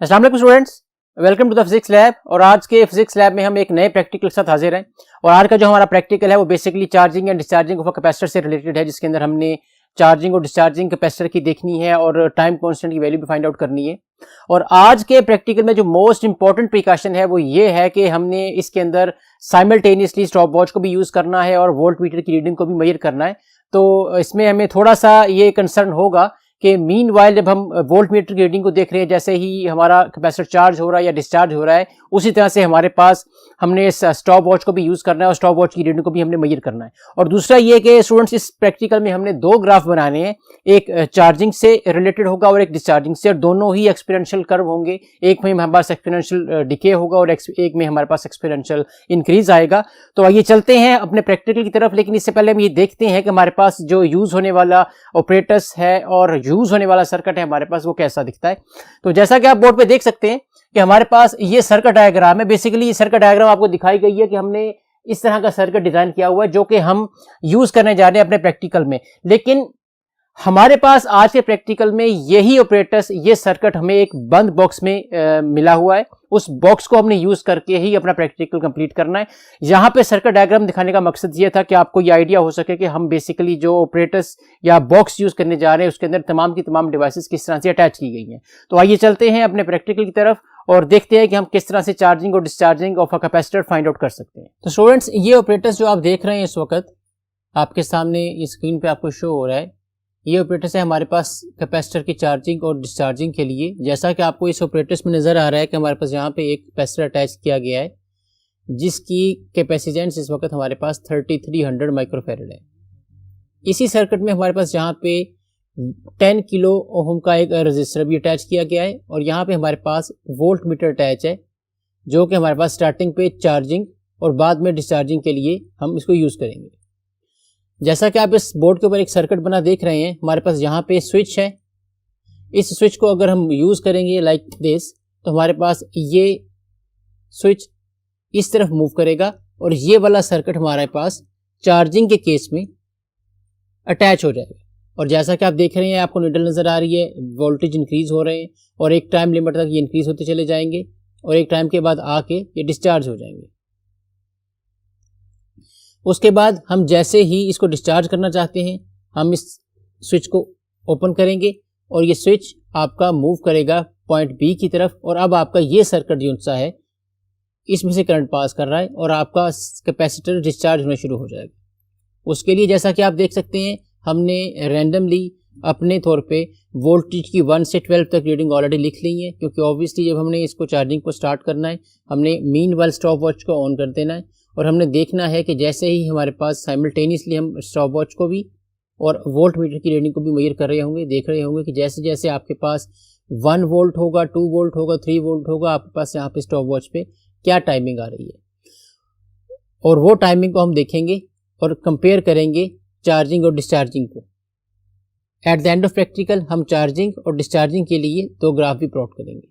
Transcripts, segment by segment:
अस्सलाम वालेकुम students, welcome to the physics lab. और आज के फिजिक्स लैब में हम एक नए प्रैक्टिकल के साथ हाजिर हैं। और आज का जो हमारा प्रैक्टिकल है वो basically charging and discharging of a capacitor से रिलेटेड है, जिसके अंदर हमने चार्जिंग और डिस्चार्जिंग कैपेसिटर की देखनी है और टाइम कांस्टेंट की वैल्यू भी फाइंड आउट करनी है। और आज के प्रैक्टिकल में जो मोस्ट इंपॉर्टेंट प्रिकॉशन है वो ये है कि हमने इसके अंदर साइमल्टेनियसली स्टॉप वॉच को भी यूज करना है और वोल्ट मीटर की रीडिंग को भी मेजर करना है। तो इसमें हमें थोड़ा सा ये कंसर्न होगा कि मीन वाइल जब हम वोल्ट मीटर की रीडिंग को देख रहे हैं, जैसे ही हमारा कैपेसिटर चार्ज हो रहा है या डिस्चार्ज हो रहा है, उसी तरह से हमारे पास हमने इस स्टॉप वॉच को भी यूज करना है और स्टॉप वॉच की रीडिंग को भी हमने मेजर करना है। और दूसरा ये कि स्टूडेंट्स इस प्रैक्टिकल में हमने दो ग्राफ बनाने हैं, एक चार्जिंग से रिलेटेड होगा और एक डिस्चार्जिंग से, और दोनों ही एक्सपोनेंशियल कर्व होंगे। एक में हमारे पास एक्सपोनेंशियल डिके होगा और एक में हमारे पास एक्सपोनेंशियल इंक्रीज आएगा। तो आइए चलते हैं अपने प्रैक्टिकल की तरफ, लेकिन इससे पहले हम ये देखते हैं कि हमारे पास जो यूज होने वाला ऑपरेटर्स है और यूज होने वाला सर्किट है हमारे पास वो कैसा दिखता है। तो जैसा कि आप बोर्ड पे देख सकते हैं कि हमारे पास ये सर्किट डायग्राम है। बेसिकली ये सर्किट डायग्राम आपको दिखाई गई है कि हमने इस तरह का सर्किट डिजाइन किया हुआ है जो कि हम यूज करने जा रहे हैं अपने प्रैक्टिकल में। लेकिन हमारे पास आज के प्रैक्टिकल में यही ऑपरेटर्स, ये सर्किट हमें एक बंद बॉक्स में मिला हुआ है। उस बॉक्स को हमने यूज करके ही अपना प्रैक्टिकल कंप्लीट करना है। यहाँ पे सर्किट डायग्राम दिखाने का मकसद ये था कि आपको ये आइडिया हो सके कि हम बेसिकली जो ऑपरेटर्स या बॉक्स यूज करने जा रहे हैं उसके अंदर तमाम की तमाम डिवाइसेस किस तरह से अटैच की गई हैं। तो आइए चलते हैं अपने प्रैक्टिकल की तरफ और देखते हैं कि हम किस तरह से चार्जिंग और discharging of a capacitor find out कर सकते हैं। तो स्टूडेंट्स, ये ऑपरेटर्स जो आप देख रहे हैं इस वक्त आपके सामने इस स्क्रीन पे आपको शो हो रहा है, ये ऑपरेटर्स है हमारे पास कैपेसिटर की चार्जिंग और डिस्चार्जिंग के लिए। जैसा कि आपको इस ऑपरेटर्स में नज़र आ रहा है कि हमारे पास यहाँ पे एक कैपेसिटर अटैच किया गया है जिसकी कैपेसिटेंस इस वक्त हमारे पास 3300 माइक्रोफैरड है। इसी सर्किट में हमारे पास यहाँ पे 10 किलो ओम का एक रजिस्टर भी अटैच किया गया है और यहाँ पे हमारे पास वोल्ट मीटर अटैच है जो कि हमारे पास स्टार्टिंग पे चार्जिंग और बाद में डिस्चार्जिंग के लिए हम इसको यूज़ करेंगे। जैसा कि आप इस बोर्ड के ऊपर एक सर्किट बना देख रहे हैं, हमारे पास यहाँ पे स्विच है। इस स्विच को अगर हम यूज़ करेंगे लाइक दिस तो हमारे पास ये स्विच इस तरफ मूव करेगा और ये वाला सर्किट हमारे पास चार्जिंग के केस में अटैच हो जाएगा। और जैसा कि आप देख रहे हैं, आपको नीडल नज़र आ रही है, वोल्टेज इंक्रीज हो रहे हैं और एक टाइम लिमिट तक ये इंक्रीज होते चले जाएंगे और एक टाइम के बाद आके ये डिस्चार्ज हो जाएंगे। उसके बाद हम जैसे ही इसको डिस्चार्ज करना चाहते हैं हम इस स्विच को ओपन करेंगे और ये स्विच आपका मूव करेगा पॉइंट बी की तरफ और अब आपका ये सर्किट जो सा है इसमें से करंट पास कर रहा है और आपका कैपेसिटर डिस्चार्ज होना शुरू हो जाएगा। उसके लिए जैसा कि आप देख सकते हैं, हमने रैंडमली अपने तौर पे वोल्टेज की 1 से 12 तक रीडिंग ऑलरेडी लिख ली है, क्योंकि ऑब्वियसली जब हमने इसको चार्जिंग को स्टार्ट करना है हमने मीन वाइल स्टॉप वॉच को ऑन कर देना है और हमने देखना है कि जैसे ही हमारे पास साइमल्टेनियसली हम स्टॉप वॉच को भी और वोल्ट मीटर की रीडिंग को भी मेजर कर रहे होंगे, देख रहे होंगे कि जैसे जैसे आपके पास 1 वोल्ट होगा, 2 वोल्ट होगा, 3 वोल्ट होगा, आपके पास यहाँ पे स्टॉप वॉच पे क्या टाइमिंग आ रही है और वो टाइमिंग को हम देखेंगे और कंपेयर करेंगे चार्जिंग और डिस्चार्जिंग को। At the end of practical हम चार्जिंग और डिस्चार्जिंग के लिए दो ग्राफ भी प्लॉट करेंगे।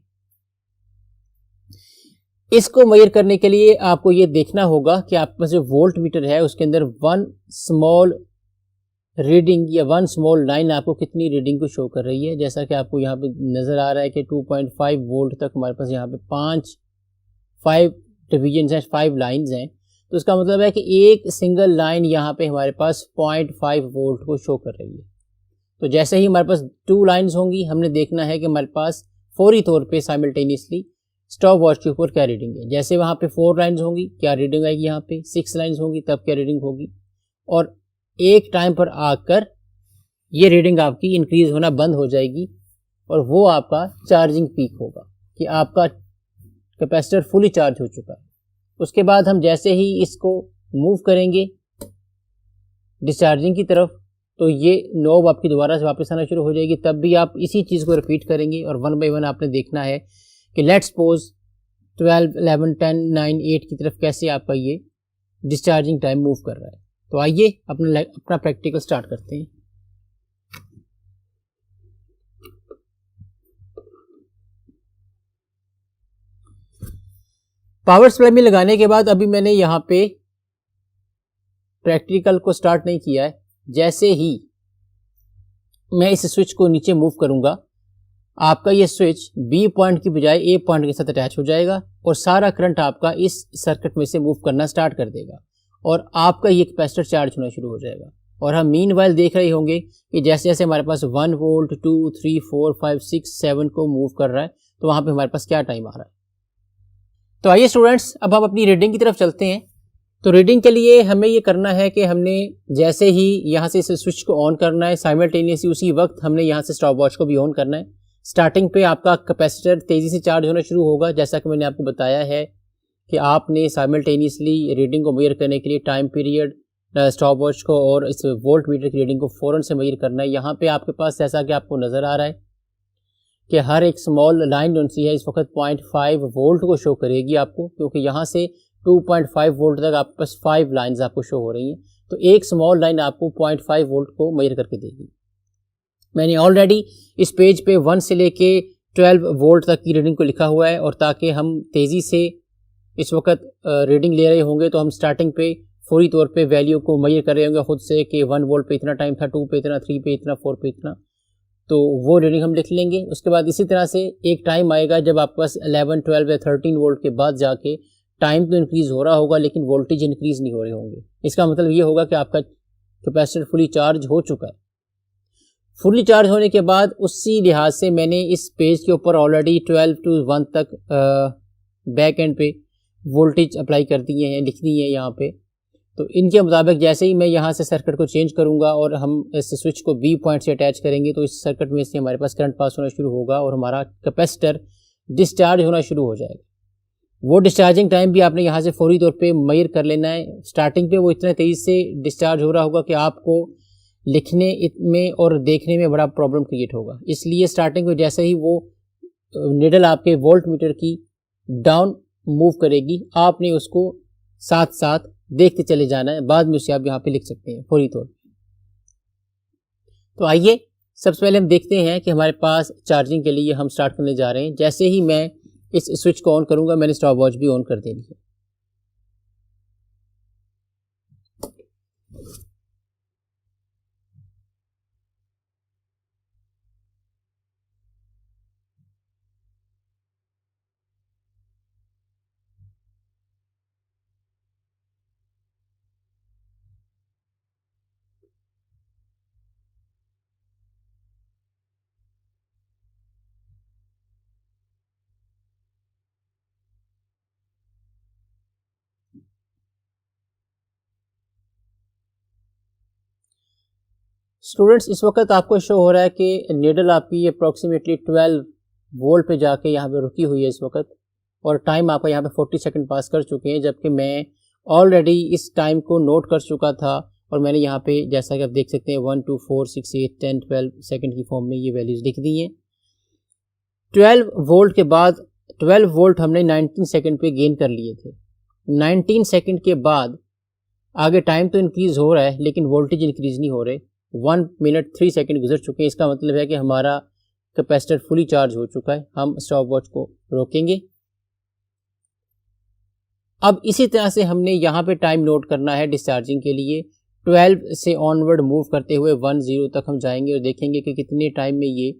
इसको मेजर करने के लिए आपको ये देखना होगा कि आपके पास जो वोल्ट मीटर है उसके अंदर 1 स्मॉल रीडिंग या 1 स्मॉल लाइन आपको कितनी रीडिंग को शो कर रही है। जैसा कि आपको यहाँ पे नज़र आ रहा है कि 2.5 वोल्ट तक हमारे पास यहाँ पे 5 डिवीजन हैं, 5 लाइन्स हैं। तो इसका मतलब है कि एक सिंगल लाइन यहाँ पे हमारे पास 0.5 वोल्ट को शो कर रही है। तो जैसे ही हमारे पास 2 लाइन्स होंगी हमने देखना है कि हमारे पास फौरी तौर पे साइमल्टेनियसली स्टॉप वॉच के ऊपर क्या रीडिंग है। जैसे वहाँ पे 4 लाइन्स होंगी क्या रीडिंग आएगी, यहाँ पे 6 लाइन्स होंगी तब क्या रीडिंग होगी, और एक टाइम पर आकर ये रीडिंग आपकी इंक्रीज होना बंद हो जाएगी और वो आपका चार्जिंग पीक होगा कि आपका कैपेसिटर फुली चार्ज हो चुका है। उसके बाद हम जैसे ही इसको मूव करेंगे डिस्चार्जिंग की तरफ तो ये नोब आपकी दोबारा से वापस आना शुरू हो जाएगी, तब भी आप इसी चीज़ को रिपीट करेंगे और 1 बाय 1 आपने देखना है कि लेट्स सपोज 12, 11, 10, 9, 8 की तरफ कैसे आपका ये डिस्चार्जिंग टाइम मूव कर रहा है। तो आइए अपना प्रैक्टिकल स्टार्ट करते हैं। पावर सप्लाई में लगाने के बाद अभी मैंने यहाँ पे प्रैक्टिकल को स्टार्ट नहीं किया है। जैसे ही मैं इस स्विच को नीचे मूव करूंगा आपका ये स्विच बी पॉइंट की बजाय ए पॉइंट के साथ अटैच हो जाएगा और सारा करंट आपका इस सर्किट में से मूव करना स्टार्ट कर देगा और आपका ये कैपेसिटर चार्ज होना शुरू हो जाएगा। और हम मीनवाइल देख रहे होंगे कि जैसे जैसे हमारे पास 1 वोल्ट 2 3 4 5 6 7 को मूव कर रहा है तो वहाँ पे हमारे पास क्या टाइम आ रहा है। तो आइए स्टूडेंट्स, अब हम अपनी रीडिंग की तरफ चलते हैं। तो रीडिंग के लिए हमें ये करना है कि हमने जैसे ही यहाँ से इस स्विच को ऑन करना है, साइमल्टेनियसली उसी वक्त हमने यहाँ से स्टॉप वॉच को भी ऑन करना है। स्टार्टिंग पे आपका कैपेसिटर तेज़ी से चार्ज होना शुरू होगा, जैसा कि मैंने आपको बताया है कि आपने साइमल्टेनियसली रीडिंग को मेजर करने के लिए टाइम पीरियड, स्टॉप वॉच को और इस वोल्ट मीटर की रीडिंग को फ़ौरन से मेजर करना है। यहाँ पे आपके पास जैसा कि आपको नज़र आ रहा है कि हर एक स्मॉल लाइन जो सी है इस वक्त 0.5 वोल्ट को शो करेगी आपको, क्योंकि यहाँ से 2.5 वोल्ट तक आपके पास 5 लाइन्स आपको शो हो रही हैं। तो एक स्मॉल लाइन आपको 0.5 वोल्ट को मेजर करके देगी। मैंने ऑलरेडी इस पेज पे 1 से लेके 12 वोल्ट तक की रीडिंग को लिखा हुआ है, और ताकि हम तेज़ी से इस वक्त रीडिंग ले रहे होंगे तो हम स्टार्टिंग पे फौरी तौर पे वैल्यू को मेजर कर रहे होंगे खुद से कि 1 वोल्ट पे इतना टाइम था, 2 पे इतना, 3 पे इतना, 4 पे इतना, तो वो रीडिंग हम लिख लेंगे। उसके बाद इसी तरह से एक टाइम आएगा जब आपके पास 11 12 या 13 वोल्ट के बाद जाके टाइम तो इंक्रीज़ हो रहा होगा लेकिन वोल्टेज इंक्रीज़ नहीं हो रहे होंगे। इसका मतलब ये होगा कि आपका कैपेसिटर फुली चार्ज हो चुका है। फुली चार्ज होने के बाद उसी लिहाज से मैंने इस पेज के ऊपर ऑलरेडी 12 to 1 तक बैक एंड पे वोल्टेज अप्लाई कर दिए हैं, लिख दिए हैं यहाँ पे। तो इनके मुताबिक जैसे ही मैं यहाँ से सर्किट को चेंज करूँगा और हम इस स्विच को बी पॉइंट से अटैच करेंगे तो इस सर्किट में से हमारे पास करंट पास होना शुरू होगा और हमारा कैपेसिटर डिस्चार्ज होना शुरू हो जाएगा। वो डिस्चार्जिंग टाइम भी आपने यहाँ से फौरी तौर पे मेजर कर लेना है। स्टार्टिंग पे वो इतना तेज़ी से डिस्चार्ज हो रहा होगा कि आपको लिखने में और देखने में बड़ा प्रॉब्लम क्रिएट होगा। इसलिए स्टार्टिंग में जैसे ही वो निडल आपके वोल्ट मीटर की डाउन मूव करेगी, आपने उसको साथ साथ देखते चले जाना है। बाद में उसे आप यहाँ पे लिख सकते हैं फौरी तौर पे। तो आइए सबसे पहले हम देखते हैं कि हमारे पास चार्जिंग के लिए हम स्टार्ट करने जा रहे हैं। जैसे ही मैं इस स्विच को ऑन करूंगा, मैंने स्टॉप वॉच भी ऑन कर देनी है। स्टूडेंट्स, इस वक्त आपको शो हो रहा है कि नीडल आपकी अप्रॉक्सीमेटली 12 वोल्ट पे जाके यहाँ पे रुकी हुई है इस वक्त, और टाइम आपका यहाँ पे 40 सेकंड पास कर चुके हैं, जबकि मैं ऑलरेडी इस टाइम को नोट कर चुका था। और मैंने यहाँ पे जैसा कि आप देख सकते हैं 1 2 4 6 8 10 12 सेकंड की फॉर्म में ये वैल्यूज़ लिख दी हैं। 12 वोल्ट के बाद 12 वोल्ट हमने 19 सेकंड पे गेन कर लिए थे। 19 सेकंड के बाद आगे टाइम तो इंक्रीज़ हो रहा है लेकिन वोल्टेज इंक्रीज़ नहीं हो रहे। 1 मिनट 3 सेकंड गुजर चुके हैं। इसका मतलब है कि हमारा कैपेसिटर फुली चार्ज हो चुका है। हम स्टॉप वॉच को रोकेंगे। अब इसी तरह से हमने यहाँ पे टाइम नोट करना है डिस्चार्जिंग के लिए। 12 से ऑनवर्ड मूव करते हुए 1 0 तक हम जाएंगे और देखेंगे कि कितने टाइम में ये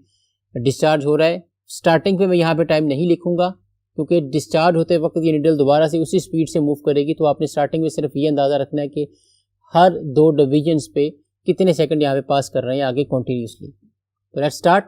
डिस्चार्ज हो रहा है। स्टार्टिंग पे मैं यहाँ पे टाइम नहीं लिखूंगा क्योंकि डिस्चार्ज होते वक्त ये नीडल दोबारा से उसी स्पीड से मूव करेगी। तो आपने स्टार्टिंग में सिर्फ ये अंदाज़ा रखना है कि हर 2 डिवीजन्स पे कितने सेकंड यहाँ पे पास कर रहे हैं आगे कॉन्टीन्यूसली। तो लेट्स स्टार्ट।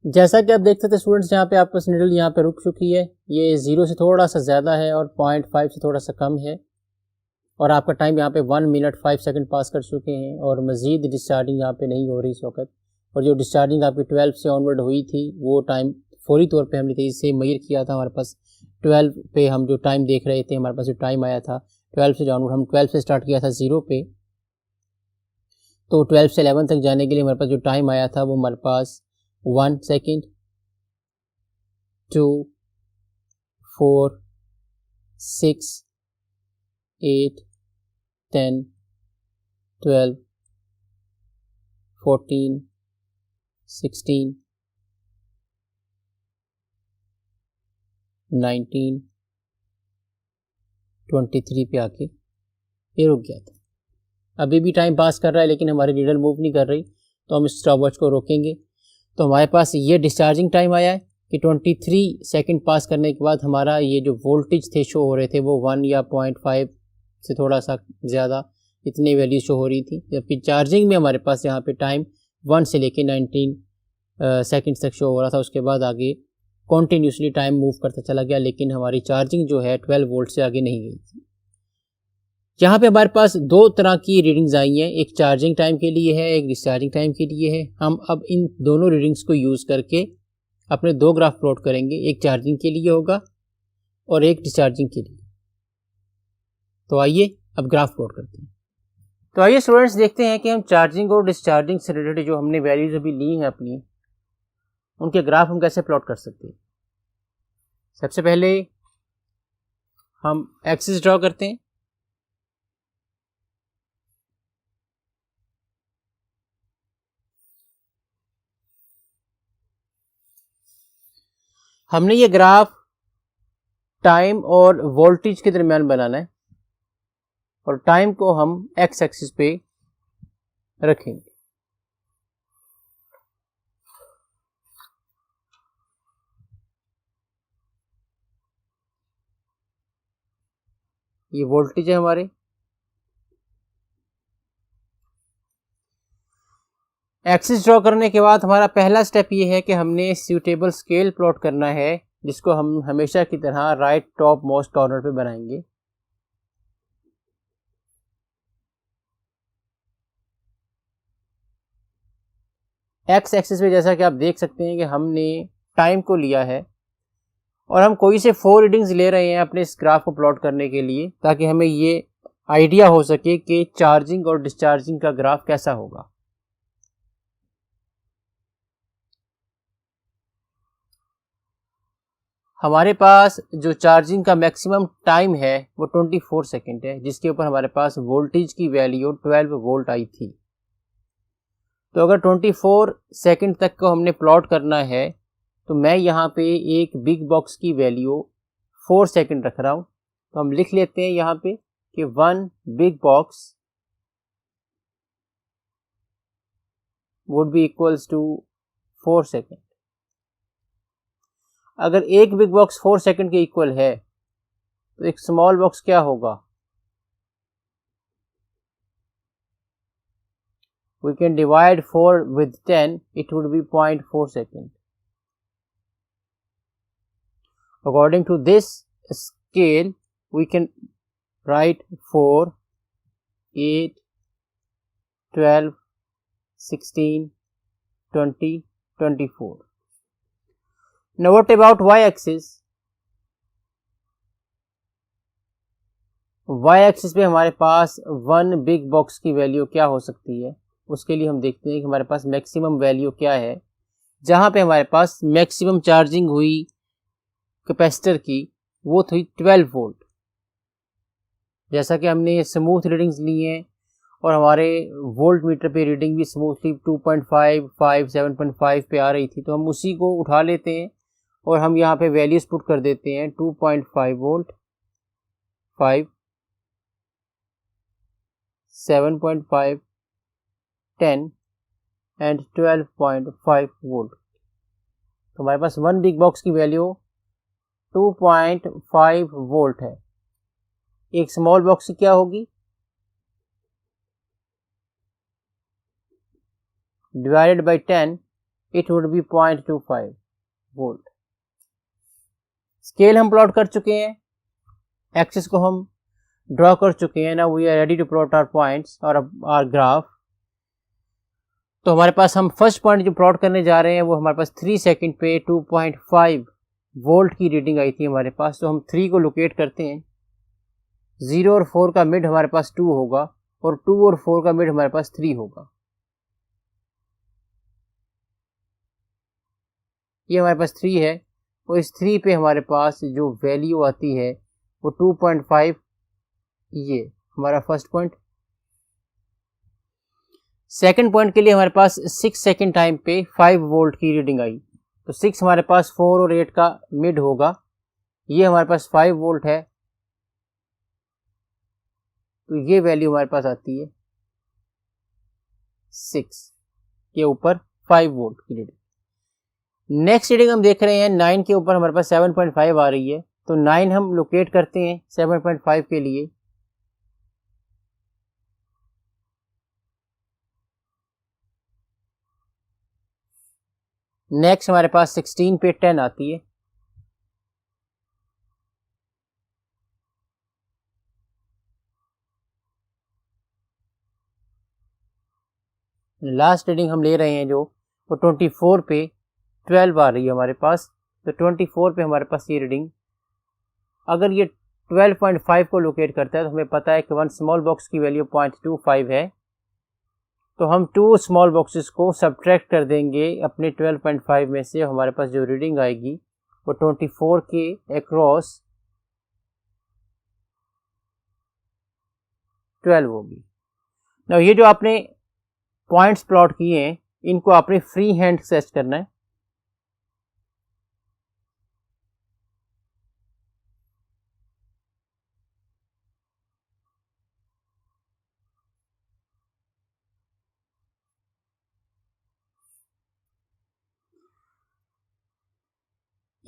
जैसा कि आप देख सकते हैं स्टूडेंट्स, यहाँ पे आपका नीडल यहाँ पे रुक चुकी है, ये 0 से थोड़ा सा ज़्यादा है और 0.5 से थोड़ा सा कम है, और आपका टाइम यहाँ पे 1 मिनट 5 सेकंड पास कर चुके हैं और मज़ीद डिस्चार्जिंग यहाँ पे नहीं हो रही इस वक्त। और जो डिस्चार्जिंग आपकी 12 से ऑनवर्ड हुई थी वो टाइम फौरी तौर पे हमने तेज़ी से मेजर किया था। हमारे पास 12 पे हम जो टाइम देख रहे थे, हमारे पास जो टाइम आया था 12 से ऑनवर्ड, हम 12 से स्टार्ट किया था 0 पे, तो 12 से 11 तक जाने के लिए हमारे पास जो टाइम आया था वो हमारे पास 1 सेकेंड, 2, 4, 6, 8, 10, 12, 14, 16, 19, 23 पे आके ये रुक गया था। अभी भी टाइम पास कर रहा है लेकिन हमारी नीडल मूव नहीं कर रही, तो हम स्टॉप वॉच को रोकेंगे। तो हमारे पास ये डिस्चार्जिंग टाइम आया है कि 23 सेकंड पास करने के बाद हमारा ये जो वोल्टेज थे शो हो रहे थे वो 1 या 0.5 से थोड़ा सा ज़्यादा इतनी वैल्यू शो हो रही थी, जबकि चार्जिंग में हमारे पास यहाँ पे टाइम 1 से लेके 19 सेकंड तक शो हो रहा था। उसके बाद आगे कॉन्टीन्यूसली टाइम मूव करता चला गया, लेकिन हमारी चार्जिंग जो है 12 वोल्ट से आगे नहीं गई थी। यहाँ पे हमारे पास दो तरह की रीडिंग्स आई हैं, एक चार्जिंग टाइम के लिए है, एक डिस्चार्जिंग टाइम के लिए है। हम अब इन दोनों रीडिंग्स को यूज़ करके अपने दो ग्राफ प्लॉट करेंगे, एक चार्जिंग के लिए होगा और एक डिस्चार्जिंग के लिए। तो आइए अब ग्राफ प्लॉट करते हैं। तो आइए स्टूडेंट्स देखते हैं कि हम चार्जिंग और डिस्चार्जिंग से रिलेटेड जो हमने वैल्यूज अभी ली हैं अपनी, उनके ग्राफ हम कैसे प्लॉट कर सकते हैं। सबसे पहले हम एक्सिस ड्रॉ करते हैं। हमने ये ग्राफ टाइम और वोल्टेज के दरमियान बनाना है और टाइम को हम एक्स एक्सिस पे रखेंगे। ये वोल्टेज है हमारे, एक्सिस ड्रॉ करने के बाद हमारा पहला स्टेप ये है कि हमने सूटेबल स्केल प्लॉट करना है, जिसको हम हमेशा की तरह राइट टॉप मोस्ट कॉर्नर पे बनाएंगे। एक्स एक्सिस पे जैसा कि आप देख सकते हैं कि हमने टाइम को लिया है और हम कोई से 4 रीडिंग्स ले रहे हैं अपने इस ग्राफ को प्लॉट करने के लिए, ताकि हमें ये आइडिया हो सके कि चार्जिंग और डिस्चार्जिंग का ग्राफ कैसा होगा। हमारे पास जो चार्जिंग का मैक्सिमम टाइम है वो 24 सेकेंड है, जिसके ऊपर हमारे पास वोल्टेज की वैल्यू 12 वोल्ट आई थी। तो अगर 24 सेकेंड तक को हमने प्लॉट करना है तो मैं यहाँ पे एक बिग बॉक्स की वैल्यू 4 सेकेंड रख रहा हूँ। तो हम लिख लेते हैं यहाँ पे कि 1 big box would be equals to 4 second. अगर एक बिग बॉक्स 4 सेकेंड के इक्वल है तो एक स्मॉल बॉक्स क्या होगा? We can divide 4 with 10, it would be 0.4 second. According to this scale, we can write 4, 8, 12, 16, 20, 24. Now what about y-axis? y-axis पे हमारे पास 1 बिग बॉक्स की वैल्यू क्या हो सकती है, उसके लिए हम देखते हैं कि हमारे पास मैक्सिमम वैल्यू क्या है। जहाँ पे हमारे पास मैक्सिमम चार्जिंग हुई कैपेसिटर की वो थी 12 वोल्ट। जैसा कि हमने स्मूथ रीडिंग्स ली हैं और हमारे वोल्ट मीटर पे रीडिंग भी स्मूथली 2.5, 5, 7.5 पे आ रही थी, तो हम उसी को उठा लेते हैं और हम यहाँ पे वैल्यूज पुट कर देते हैं 2.5 वोल्ट, 5, 7.5, 10 एंड 12.5 वोल्ट। तो हमारे पास 1 बिग बॉक्स की वैल्यू 2.5 वोल्ट है। एक स्मॉल बॉक्स की क्या होगी? Divided by 10, it would be 0.25 volt. Scale हम प्लॉट कर चुके हैं, एक्सिस को हम ड्रॉ कर चुके हैं। Now we are ready to plot our points और आवर ग्राफ। तो हमारे पास हम फर्स्ट पॉइंट जो प्लॉट करने जा रहे हैं वो हमारे पास 3 सेकंड पे 2.5 वोल्ट की रीडिंग आई थी हमारे पास। तो हम 3 को लोकेट करते हैं। 0 और 4 का मिड हमारे पास 2 होगा और 2 और 4 का मिड हमारे पास 3 होगा। ये हमारे पास 3 है और इस 3 पे हमारे पास जो वैल्यू आती है वो 2.5, ये हमारा फर्स्ट पॉइंट। सेकंड पॉइंट के लिए हमारे पास 6 सेकंड टाइम पे 5 वोल्ट की रीडिंग आई। तो 6 हमारे पास 4 और 8 का मिड होगा, ये हमारे पास 5 वोल्ट है। तो ये वैल्यू हमारे पास आती है 6 के ऊपर 5 वोल्ट की रीडिंग। नेक्स्ट रीडिंग हम देख रहे हैं 9 के ऊपर हमारे पास 7.5 आ रही है। तो 9 हम लोकेट करते हैं 7.5 के लिए। नेक्स्ट हमारे पास 16 पे 10 आती है। लास्ट रीडिंग हम ले रहे हैं जो वो 24 पे 12 आ रही है हमारे पास। तो 24 पे हमारे पास ये रीडिंग, अगर ये 12.5 को लोकेट करता है तो हमें पता है कि 1 स्मॉल बॉक्स की वैल्यू 0.25 है। तो हम 2 स्मॉल बॉक्सेस को सब्ट्रैक्ट कर देंगे अपने 12.5 में से। हमारे पास जो रीडिंग आएगी वो 24 के अक्रॉस 12 होगी। ना ये जो आपने पॉइंट्स प्लॉट किए हैं इनको आपने फ्री हैंड सर्च करना है।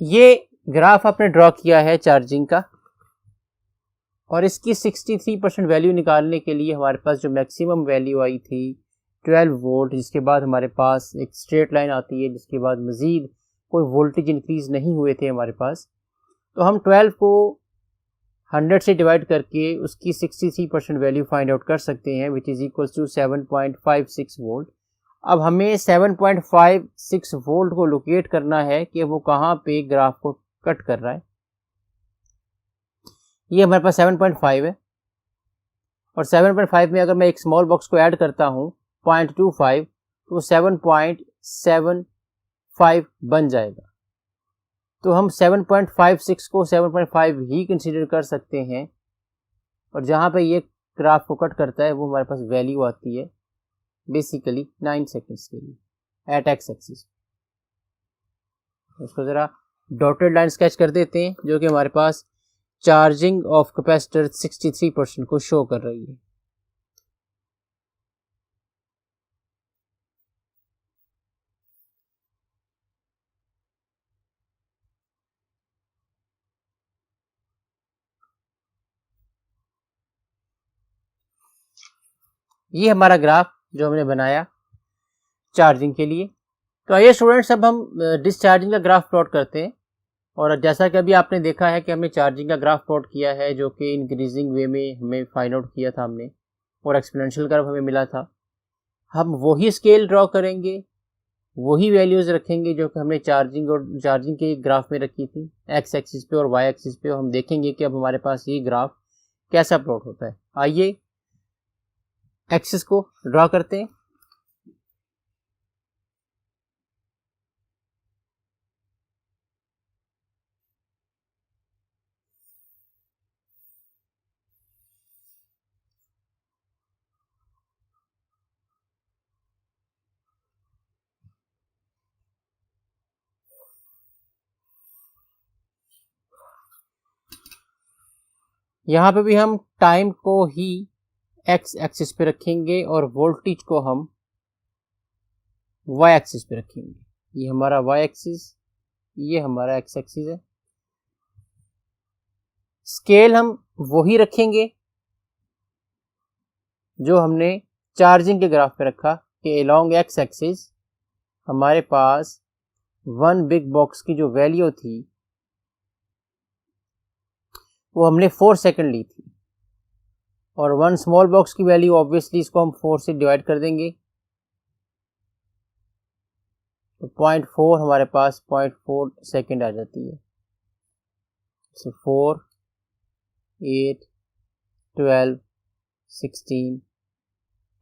ये ग्राफ आपने ड्रॉ किया है चार्जिंग का और इसकी 63% वैल्यू निकालने के लिए हमारे पास जो मैक्सिमम वैल्यू आई थी 12 वोल्ट, जिसके बाद हमारे पास एक स्ट्रेट लाइन आती है जिसके बाद मज़ीद कोई वोल्टेज इंक्रीज़ नहीं हुए थे हमारे पास। तो हम 12 को 100 से डिवाइड करके उसकी 63% वैल्यू फाइंड आउट कर सकते हैं, which is equal to 7.56 volt. अब हमें 7.56 वोल्ट को लोकेट करना है कि वो कहाँ पे ग्राफ को कट कर रहा है। ये हमारे पास 7.5 है और 7.5 में अगर मैं एक स्मॉल बॉक्स को ऐड करता हूँ 0.25 तो 7.75 बन जाएगा। तो हम 7.56 को 7.5 ही कंसीडर कर सकते हैं और जहाँ पे ये ग्राफ को कट करता है वो हमारे पास वैल्यू आती है बेसिकली 9 सेकेंड्स के लिए एट एक्स एक्सिस। इसको ज़रा डॉटेड लाइन स्केच कर देते हैं जो कि हमारे पास चार्जिंग ऑफ कैपेसिटर 63% को शो कर रही है। ये हमारा ग्राफ जो हमने बनाया चार्जिंग के लिए। तो आइए स्टूडेंट्स, अब हम डिस्चार्जिंग का ग्राफ प्लॉट करते हैं। और जैसा कि अभी आपने देखा है कि हमने चार्जिंग का ग्राफ प्लॉट किया है जो कि इंक्रीजिंग वे में हमें फाइंड आउट किया था हमने, और एक्सपोनेंशियल कर्व हमें मिला था। हम वही स्केल ड्रॉ करेंगे, वही वैल्यूज़ रखेंगे जो कि हमने चार्जिंग के ग्राफ में रखी थी एक्स एक्सिस पे और वाई एक्सिस पे। हम देखेंगे कि अब हमारे पास ये ग्राफ कैसा प्लॉट होता है। आइए एक्सिस को ड्रॉ करते हैं। यहाँ पे भी हम टाइम को ही एक्स एक्सिस पे रखेंगे और वोल्टेज को हम वाई एक्सिस पे रखेंगे। ये हमारा वाई एक्सिस, ये हमारा एक्स एक्सिस है। स्केल हम वही रखेंगे जो हमने चार्जिंग के ग्राफ पे रखा कि अलोंग एक्स एक्सिस हमारे पास 1 बिग बॉक्स की जो वैल्यू थी वो हमने 4 सेकंड ली थी, और 1 स्मॉल बॉक्स की वैल्यू ऑब्वियसली इसको हम 4 से डिवाइड कर देंगे, तो 0.4 हमारे पास 0.4 सेकंड आ जाती है। 4, 8, 12, 16,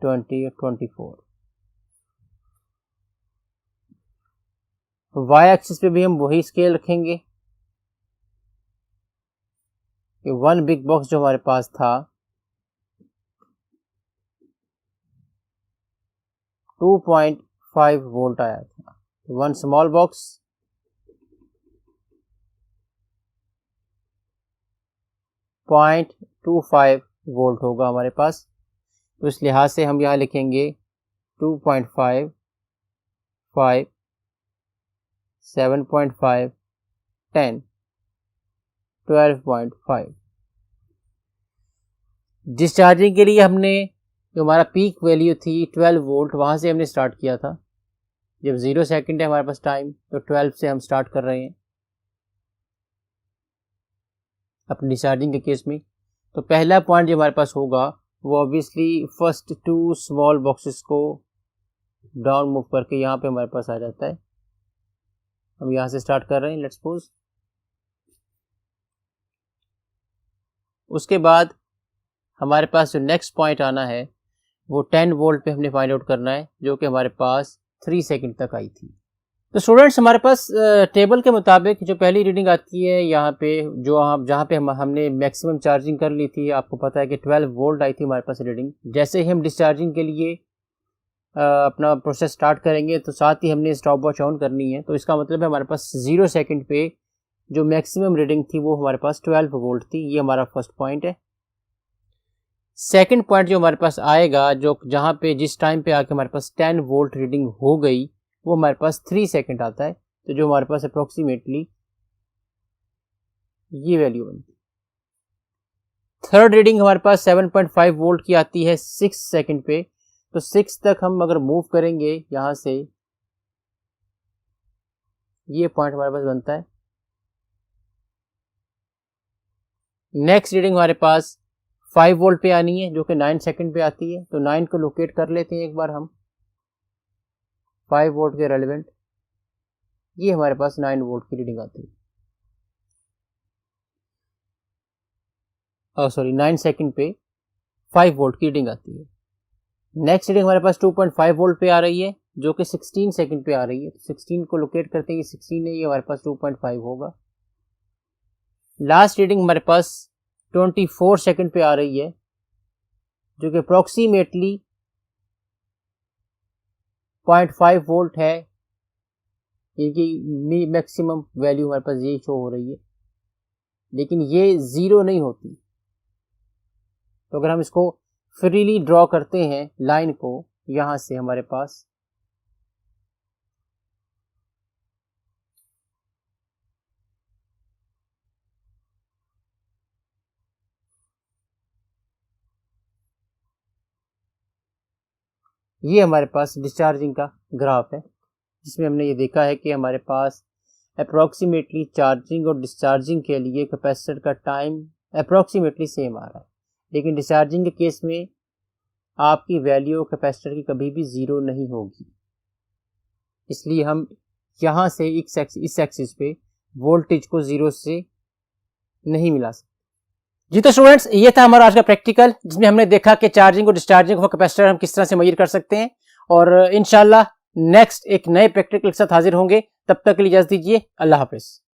20 और 24। वाई एक्सिस पे भी हम वही स्केल रखेंगे कि 1 बिग बॉक्स जो हमारे पास था 2.5 वोल्ट आया था, 1 स्मॉल बॉक्स 0.25 वोल्ट होगा हमारे पास। तो इस लिहाज से हम यहाँ लिखेंगे 2.5, 5, 7.5, 10, 12.5। डिस्चार्जिंग के लिए हमने जो हमारा पीक वैल्यू थी 12 वोल्ट, वहाँ से हमने स्टार्ट किया था। जब 0 सेकंड है हमारे पास टाइम, तो 12 से हम स्टार्ट कर रहे हैं अपनी डिस्चार्जिंग के केस में। तो पहला पॉइंट जो हमारे पास होगा वो ऑब्वियसली फर्स्ट 2 स्मॉल बॉक्सेस को डाउन मूव करके यहाँ पे हमारे पास आ जाता है। हम यहाँ से स्टार्ट कर रहे हैं, लेट्स सपोज। उसके बाद हमारे पास जो नेक्स्ट पॉइंट आना है वो 10 वोल्ट पे हमने फाइंड आउट करना है, जो कि हमारे पास 3 सेकंड तक आई थी। तो स्टूडेंट्स, हमारे पास टेबल के मुताबिक जो पहली रीडिंग आती है यहाँ पे, जो जहाँ पे हमने मैक्सिमम चार्जिंग कर ली थी, आपको पता है कि 12 वोल्ट आई थी हमारे पास रीडिंग। जैसे ही हम डिस्चार्जिंग के लिए अपना प्रोसेस स्टार्ट करेंगे तो साथ ही हमने स्टॉप वॉच ऑन करनी है। तो इसका मतलब है हमारे पास 0 सेकंड पे जो मैक्सिमम रीडिंग थी वो हमारे पास 12 वोल्ट थी। ये हमारा फर्स्ट पॉइंट है। सेकंड पॉइंट जो हमारे पास आएगा, जो जहाँ पे जिस टाइम पे आके हमारे पास 10 वोल्ट रीडिंग हो गई, वो हमारे पास 3 सेकंड आता है। तो जो हमारे पास अप्रोक्सीमेटली ये वैल्यू बनती है। थर्ड रीडिंग हमारे पास 7.5 वोल्ट की आती है 6 सेकंड पे। तो 6 तक हम अगर मूव करेंगे यहाँ से, ये पॉइंट हमारे पास बनता है। नेक्स्ट रीडिंग हमारे पास 5 वोल्ट पे आनी है, जो कि 9 सेकंड पे आती है। तो 9 को लोकेट कर लेते हैं एक बार हम 5 वोल्ट के रेलेवेंट। ये हमारे पास 9 वोल्ट की रीडिंग आती है, 9 सेकंड पे 5 वोल्ट की रीडिंग आती है। नेक्स्ट रीडिंग हमारे पास 2.5 वोल्ट पे आ रही है, जो कि 16 सेकंड पे आ रही है। 16 को लोकेट करते हैं, ये 16 है, ये हमारे पास 2.5 होगा। लास्ट रीडिंग हमारे पास 24 सेकंड पे आ रही है, जो कि अप्रोक्सीमेटली 0.5 वोल्ट है। इनकी मैक्सिमम वैल्यू हमारे पास ये शो हो रही है, लेकिन ये 0 नहीं होती। तो अगर हम इसको फ्रीली ड्रॉ करते हैं लाइन को, यहां से हमारे पास ये हमारे पास डिस्चार्जिंग का ग्राफ है, जिसमें हमने ये देखा है कि हमारे पास अप्रोक्सीमेटली चार्जिंग और डिस्चार्जिंग के लिए कैपेसिटर का टाइम अप्रोक्सीमेटली सेम आ रहा है। लेकिन डिस्चार्जिंग के केस में आपकी वैल्यू कैपेसिटर की कभी भी 0 नहीं होगी। इसलिए हम यहाँ से इस एक्सिस पे वोल्टेज को 0 से नहीं मिला सकते। जी तो स्टूडेंट्स, ये था हमारा आज का प्रैक्टिकल, जिसमें हमने देखा कि चार्जिंग और डिस्चार्जिंग ऑफ कैपेसिटर हम किस तरह से मेजर कर सकते हैं। और इंशाल्लाह नेक्स्ट एक नए प्रैक्टिकल के साथ हाजिर होंगे। तब तक के लिए इजाजत दीजिए। अल्लाह हाफिज।